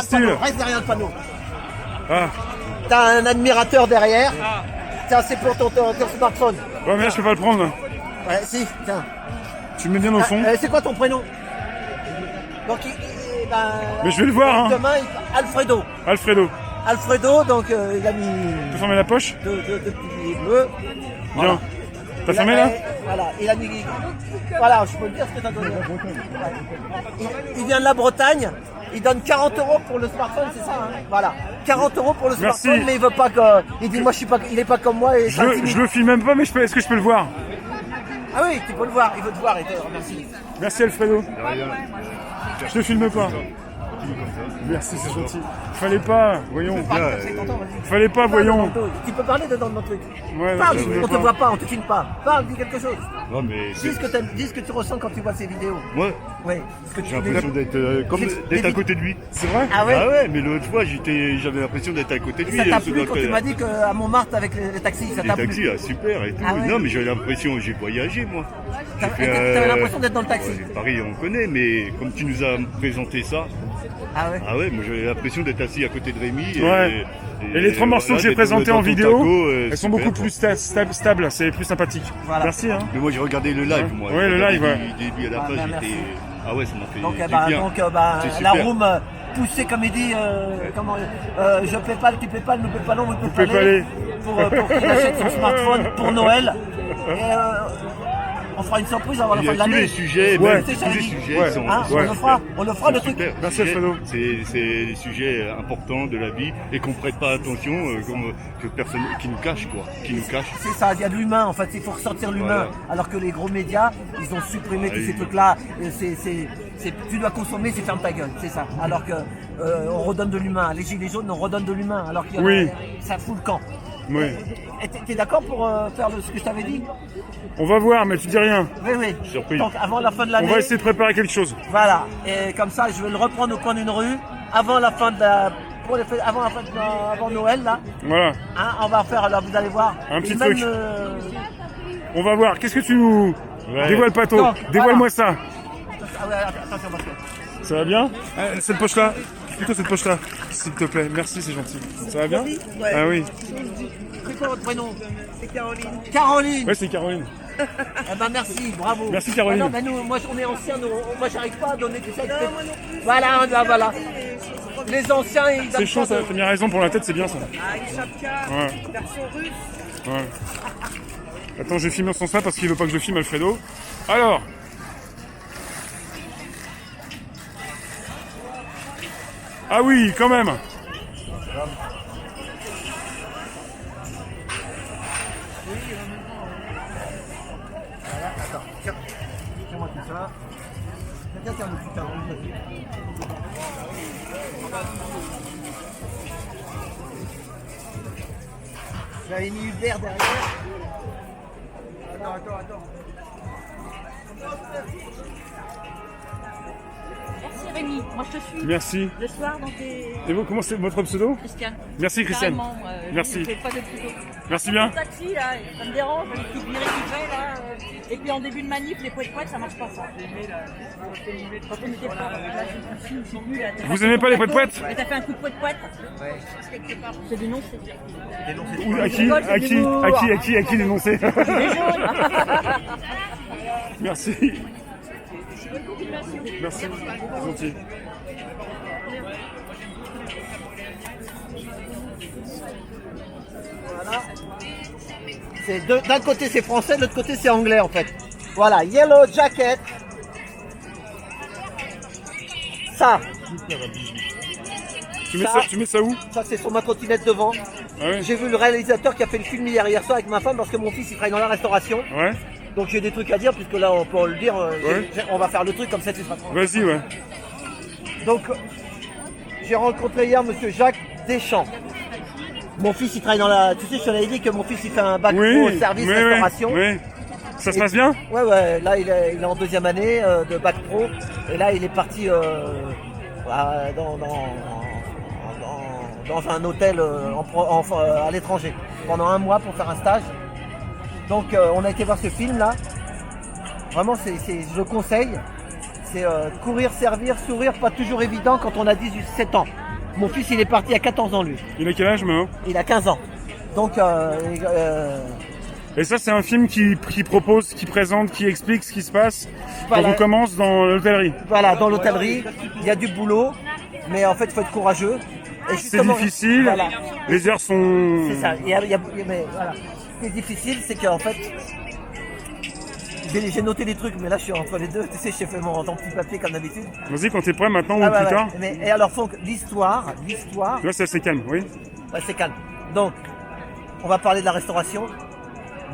style. Reste derrière le panneau. Ah. T'as un admirateur derrière. Tiens, c'est pour ton smartphone. Ouais, mais là, je peux pas le prendre. Ouais, si, tiens. Tu me mets bien au fond. C'est quoi ton prénom? Donc, ben, Mais je vais le voir, hein. demain, Alfredo. Alfredo. Alfredo, donc il a mis Tu peux fermer la poche? deux petits billets bleus. Voilà. Bien. T'as fermé là? Voilà, il a mis. Voilà, je peux te dire ce que t'as donné. Il vient de la Bretagne. Il donne 40 € pour le smartphone, c'est ça, hein? Voilà. 40 € pour le Merci. smartphone, mais il veut pas que. Il dit, moi, je suis pas. Il est pas comme moi. Et Je le filme même pas, mais est-ce que je peux le voir? Ah oui, tu peux le voir. Il veut te voir. Il te remercie. Merci Alfredo. Je te filme pas. Merci, c'est gentil. Fallait pas, voyons. Fallait pas, voyons. Tu peux parler dedans de mon truc. Ouais, Parle, je veux on te pas. voit pas, on te filme pas. Parle, dis quelque chose. Non mais Dis ce que tu ressens quand tu vois ces vidéos. moi, Oui. Ce que tu j'ai l'impression d'être à côté de lui. C'est vrai? Ah ouais. Ah ouais, mais l'autre fois j'avais l'impression d'être à côté de lui. Ça t'a sur plu notre- quand tu m'as dit qu'à Montmartre avec les taxis, ça Les t'a taxis, plu? ah, super et tout. Ah ouais. Non mais j'avais l'impression, j'ai voyagé moi. J'ai fait, T'avais l'impression d'être dans le taxi. ouais, Paris on connaît, mais comme tu nous as présenté ça, Ah ouais. ah ouais, moi j'avais l'impression d'être assis à côté de Rémi. Ouais. Et les trois morceaux que j'ai d'être présentés dans en ton vidéo, taco, elles sont super, beaucoup quoi. plus stables, c'est plus sympathique. Voilà. Merci, hein. Mais moi j'ai regardé le live, moi. Ouais, le J'ai regardé live, ouais. Du début à la Ah, fin, bah, j'étais. merci. Ah ouais, ça m'a fait Donc, du bah, bien. C'est la super. room poussée comme il dit, je paie pas, tu paies pas, ne paie pas, non, ne paie pas les. pour qu'il achète son smartphone pour Noël. Et on fera une surprise avant la Il y fin a de tous l'année. les sujets, Ouais. même C'est tous ça, les dit. sujets Ouais. sont. Hein, sont on le fera, super. on le fera le truc. Super. Merci, Alfredo. C'est des sujets importants de la vie et qu'on prête pas attention, que personne qui nous cache quoi, qui nous cache. C'est ça, il y a de l'humain en fait, il faut ressortir l'humain. Voilà. Alors que les gros médias, ils ont supprimé tous Ah, ces oui. trucs-là. Tu dois consommer, c'est ferme ta gueule, c'est ça. Alors que on redonne de l'humain. Les gilets jaunes, on redonne de l'humain. Alors que Oui. ça fout le camp. Oui. Et t'es d'accord pour faire ce que je t'avais dit? On va voir, mais tu dis rien. Oui, oui. Surprise. Donc avant la fin de On l'année, va essayer de préparer quelque chose. voilà. Et comme ça, je vais le reprendre au coin d'une rue avant la fin de la, pour les fêtes- avant, la fin de- avant Noël là. Voilà. Hein, on va faire, là, vous allez voir. Un petit Et même, truc. On va voir. Qu'est-ce que tu nous... Ouais. Dévoile pas tôt. Donc, Dévoile-moi voilà. ça. Ah ouais, attention parce que. Ça va bien? Cette poche-là. Plutôt cette poche-là, s'il te plaît. Merci, c'est gentil. Ça va bien? Ouais. Ah oui. C'est quoi votre prénom? C'est Caroline. Caroline. Ouais, c'est Caroline. Eh ben merci, bravo. Merci, Caroline. Ah non, mais nous, moi on est anciens, moi j'arrive pas à donner des chèques. Voilà, voilà. Les anciens, ils donnent C'est chaud, pas ça. de- T'as bien raison pour la tête, c'est bien ça. Ah, une chapka, Ouais. version russe. Ouais. Attends, je vais filmer sans ça parce qu'il veut pas que je filme Alfredo. Alors. Ah oui, quand même. Attends, tiens. Tiens-moi tout ça. Tiens, tiens, le petit Caroline. J'ai mis Hubert derrière. Attends. Merci Rémi, moi je te suis. Merci. Le soir dans tes... Et vous, comment c'est votre pseudo? Christiane. Merci, Christiane. Carrément, Merci. Je fais pas de photos. Merci bien. Le taxi là, ça me dérange, les petites virées qui fait là. Et puis en début de manif, les poètes ça marche pas ça. Quand on était pas là, je suis nul, là. Vous aimez pas les poètes-poètes? Mais t'as fait un coup de poète. Ouais. C'est dénoncé. Ou à qui dénoncer? Les jaunes. Merci. Merci. C'est gentil. Voilà. D'un côté c'est français, de l'autre côté c'est anglais en fait. Voilà, Yellow Jacket. Ça, Tu mets ça où? ça c'est sur ma trottinette devant. Ah ouais. J'ai vu le réalisateur qui a fait le film hier soir avec ma femme parce que mon fils il travaille dans la restauration. Ouais. Donc j'ai des trucs à dire puisque là on peut le dire. Ouais. On va faire le truc comme ça tu seras tranquille. Vas-y, ouais. Donc j'ai rencontré hier monsieur Jacques Deschamps. Mon fils il travaille dans la. Tu sais, je te l'avais dit que mon fils il fait un bac pro service restauration. oui. Ça se passe bien? Ouais, là il est en deuxième année de bac pro et là il est parti dans un hôtel à l'étranger pendant un mois pour faire un stage. Donc on a été voir ce film là. Vraiment je le conseille. C'est courir, servir, sourire, pas toujours évident quand on a 18-17 ans. Mon fils, il est parti à 14 ans, lui. Il a quel âge maintenant? Il a 15 ans. Donc, Et ça, c'est un film qui propose, qui présente, qui explique ce qui se passe Voilà. quand on commence dans l'hôtellerie. voilà, dans l'hôtellerie, il y a du boulot, mais en fait, il faut être courageux. Et C'est justement, difficile, Voilà, les heures sont... c'est ça. Mais voilà. Ce qui est difficile, c'est qu'en fait, j'ai noté des trucs, mais là, je suis entre les deux. Tu sais, j'ai fait mon petit papier comme d'habitude. Vas-y, quand t'es prêt, maintenant ou Ah, plus ouais, tard. ouais. Et alors, donc, l'histoire, Là, c'est assez calme, oui. ouais, c'est calme. Donc, on va parler de la restauration.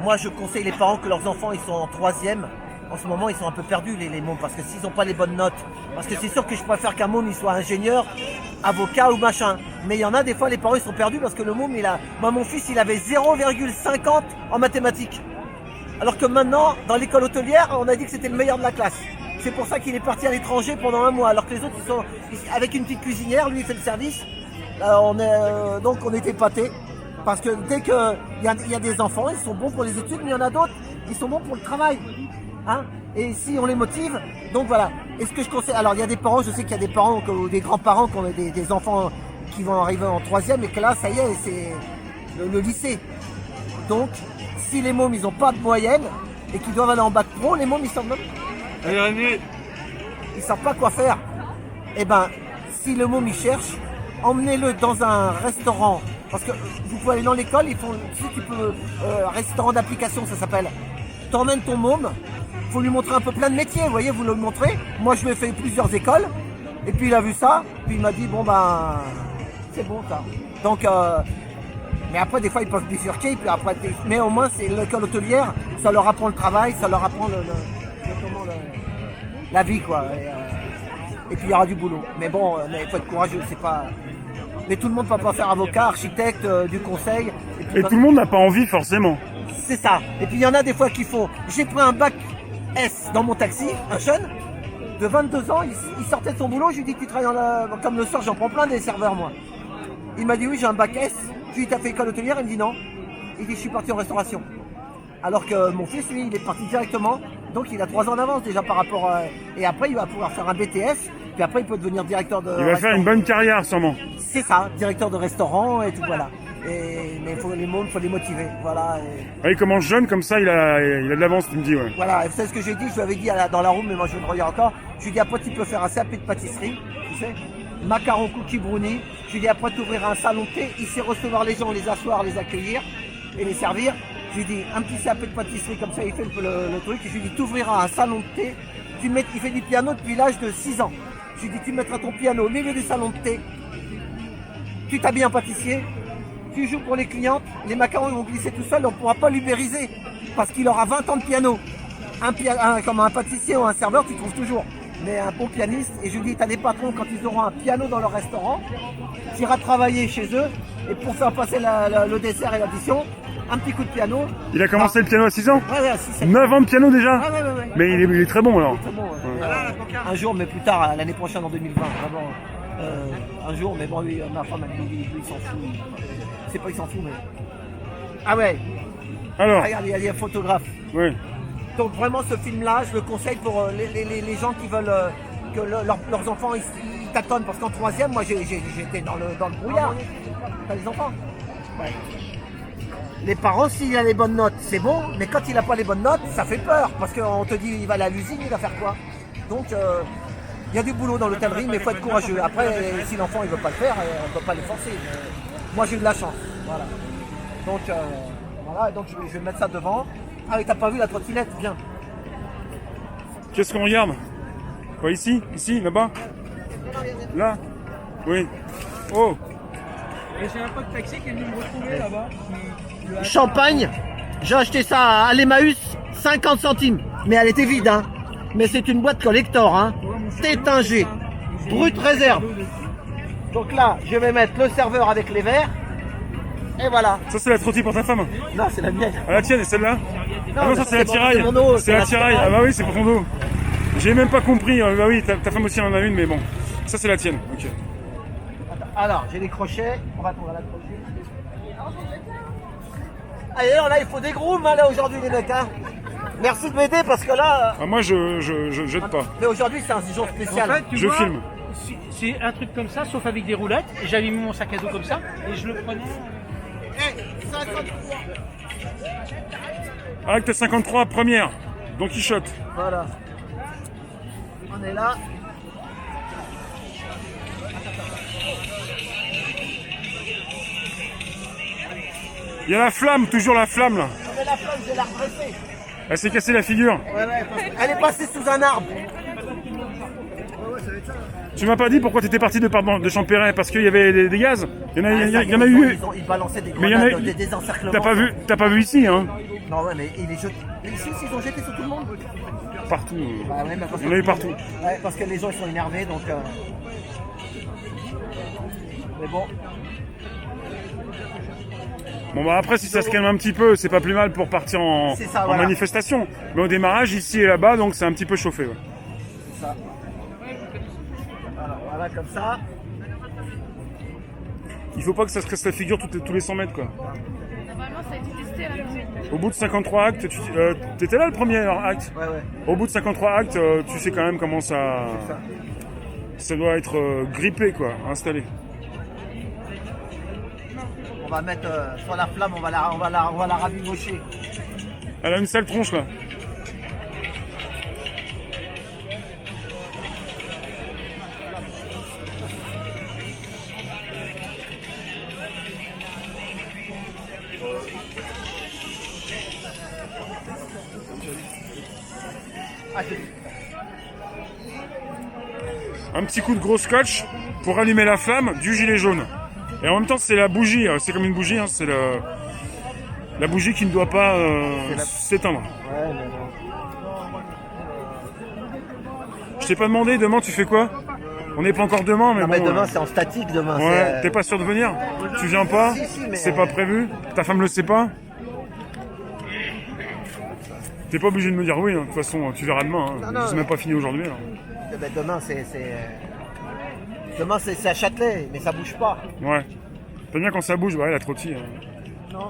Moi, je conseille les parents que leurs enfants, ils sont en 3e. En ce moment, ils sont un peu perdus, les mômes, parce que s'ils n'ont pas les bonnes notes, parce que c'est sûr que je préfère qu'un môme, il soit ingénieur, avocat ou machin. Mais il y en a des fois, les parents, ils sont perdus parce que le môme, moi, mon fils, il avait 0,50 en mathématiques. Alors que maintenant, dans l'école hôtelière, on a dit que c'était le meilleur de la classe. C'est pour ça qu'il est parti à l'étranger pendant 1 mois, alors que les autres, avec une petite cuisinière, lui, il fait le service. Donc, on est épatés. Parce que dès qu'il y a des enfants, ils sont bons pour les études, mais il y en a d'autres, ils sont bons pour le travail. Hein, et si on les motive, donc voilà. Et ce que je conseille, alors il y a des parents, je sais qu'il y a des parents ou des grands-parents qui ont des enfants qui vont arriver en 3e et que là, ça y est, c'est le lycée. Donc, si les mômes, ils n'ont pas de moyenne et qu'ils doivent aller en bac pro, les mômes, ils savent même, ils savent pas quoi faire. Eh ben, si le môme, il cherche, emmenez-le dans un restaurant. Parce que vous pouvez aller dans l'école, ils font, tu peux, restaurant d'application, ça s'appelle. T'emmènes ton môme, faut lui montrer un peu plein de métiers, vous voyez, vous le montrez. Moi, je lui ai fait plusieurs écoles, et puis il a vu ça, puis il m'a dit, bon ben, c'est bon ça. Donc, mais après, des fois, ils peuvent bifurquer, puis après, mais au moins, c'est l'école hôtelière, ça leur apprend le travail, ça leur apprend la vie, quoi. Et puis, il y aura du boulot. Mais bon, il faut être courageux, c'est pas... Mais tout le monde ne peut pas faire avocat, architecte, du conseil. Et tout le monde n'a pas envie, forcément. C'est ça. Et puis il y en a des fois qui font. J'ai pris un bac S dans mon taxi, un jeune de 22 ans, il sortait de son boulot, je lui dis tu travailles comme le soir, j'en prends plein des serveurs moi. Il m'a dit oui, j'ai un bac S. Je lui ai dit t'as fait école hôtelière, il me dit non. Il dit je suis parti en restauration. Alors que mon fils, lui, il est parti directement, donc il a 3 ans d'avance déjà par rapport à... Et après il va pouvoir faire un BTS, puis après il peut devenir directeur de Il va faire une bonne carrière, sûrement. C'est ça, directeur de restaurant et tout, voilà. Mais les mômes, faut les motiver, voilà. Ah, il commence jeune, comme ça, il a de l'avance, tu me dis, ouais. Voilà, c'est ce que j'ai dit, je lui avais dit dans la room, mais moi je le regarde encore. Je lui ai dit après tu peux faire un CAP de pâtisserie, tu sais, macaron cookie brownie. Je lui ai dit après tu ouvriras un salon de thé, il sait recevoir les gens, les asseoir, les accueillir et les servir. Je lui ai dit un petit CAP de pâtisserie, comme ça il fait le truc. Et je lui ai dit tu ouvriras un salon de thé, il fait du piano depuis l'âge de 6 ans. Je lui ai dit tu mettras ton piano au milieu du salon de thé, tu t'habilles en pâtissier, tu joues pour les clientes, les macarons ils vont glisser tout seuls, on ne pourra pas l'ubériser parce qu'il aura 20 ans de piano. Comme un pâtissier ou un serveur, tu trouves toujours. Mais un bon pianiste, et je lui dis, t'as des patrons, quand ils auront un piano dans leur restaurant, tu iras travailler chez eux, et pour faire passer le dessert et l'addition, un petit coup de piano. Il a commencé le piano à 6 ans? Ouais, à 6, 9 ans de piano déjà? Ouais. Mais il est très bon alors. Très bon, ouais. Un jour, mais plus tard, l'année prochaine en 2020, vraiment. Un jour, mais bon, lui, ma femme, elle dit, il s'en fout. C'est pas il s'en fout, mais... Ah ouais. Alors, Regarde, il y a un photographe. ouais. Donc vraiment ce film-là, je le conseille pour les gens qui veulent que leurs enfants ils tâtonnent. Parce qu'en 3e, moi j'étais dans le brouillard. T'as des enfants? Ouais. Les parents, s'il a les bonnes notes, c'est bon. Mais quand il n'a pas les bonnes notes, ça fait peur. Parce qu'on te dit, il va aller à l'usine, il va faire quoi? Donc il y a du boulot dans l'hôtellerie, mais il faut être courageux. Après, si l'enfant il veut pas le faire, on ne peut pas les forcer. Mais moi j'ai eu de la chance. Voilà. Donc voilà, donc je vais mettre ça devant. Ah oui, t'as pas vu la trottinette? Viens. Qu'est-ce qu'on regarde? Quoi, ici? Ici? Là-bas? Là? Oui. Oh! Et j'ai un pote taxi qui est venu me retrouver là-bas. Champagne, j'ai acheté ça à l'Emmaüs, 50 centimes. Mais elle était vide, hein. Mais c'est une boîte collector, hein. Tétingé, brut réserve. Donc là, je vais mettre le serveur avec les verres. Et voilà. Ça, c'est la trottine pour ta femme? Non, c'est la mienne. Ah, la tienne, et celle-là? Ah non, ça, c'est la tiraille. c'est mon dos, C'est la tiraille. Ah bah oui, c'est pour ton dos. J'ai même pas compris. Bah oui, ta femme aussi en a une, mais bon. Ça, c'est la tienne. Ok. Alors, j'ai les crochets. On va l'accrocher. Allez, alors là, il faut des grooms, hein, là, aujourd'hui, les mecs, hein. Merci de m'aider parce que là... Ah, moi, je jette pas. Mais aujourd'hui, c'est un jour spécial. En fait, tu Je vois, filme. c'est un truc comme ça, sauf avec des roulettes. Et j'avais mis mon sac à dos comme ça, et je le prenais. Acte 53, première. Don Quichotte. Voilà. On est là. Il y a la flamme, toujours la flamme là. Mais la flamme, je vais la redresser. Elle s'est cassée la figure. Elle est passée sous un arbre. Tu m'as pas dit pourquoi tu étais parti de Champéret? Parce qu'il y avait des gaz. Il y en a eu. Ils balançaient des Mais il y en a grenades, eu. des encerclements. T'as pas vu ici, hein? Non, ouais, mais il est jeté. Mais ici, ils ont jeté sur tout le monde. Partout. Bah ouais, mais parce Il y en a eu partout. Ouais, parce que les gens ils sont énervés, donc. Mais bon. Bon bah après si ça se calme un petit peu, c'est pas plus mal pour partir en Voilà. manifestation. Mais au démarrage ici et là-bas, donc c'est un petit peu chauffé. Ouais. Ça. Voilà, comme ça. Il faut pas que ça se casse la figure tous les 100 mètres quoi. Normalement, ça a été testé à la maison. Au bout de 53 actes, t'étais là le premier acte. Ouais. Au bout de 53 actes, tu sais quand même comment ça. Ça doit être grippé quoi, installé. On va mettre sur la flamme, on va la rabibocher. Elle a une sale tronche là. Un petit coup de gros scotch pour allumer la flamme du gilet jaune. Et en même temps, c'est la bougie, c'est comme une bougie, hein, c'est la bougie qui ne doit pas s'éteindre. Ouais, mais bon. Je t'ai pas demandé, demain tu fais quoi? On n'est pas encore demain, mais Non, bon. mais demain c'est en statique demain. Ouais, t'es pas sûr de venir? Tu viens pas? Si, mais- C'est pas prévu? Ta femme le sait pas? T'es pas obligé de me dire oui, hein. De toute façon, tu verras demain. Hein. Non. C'est même pas fini aujourd'hui. Hein. Ben, demain c'est à Châtelet, mais ça bouge pas. Ouais. T'aimes bien quand ça bouge, ouais, la trottie. Hein. Non.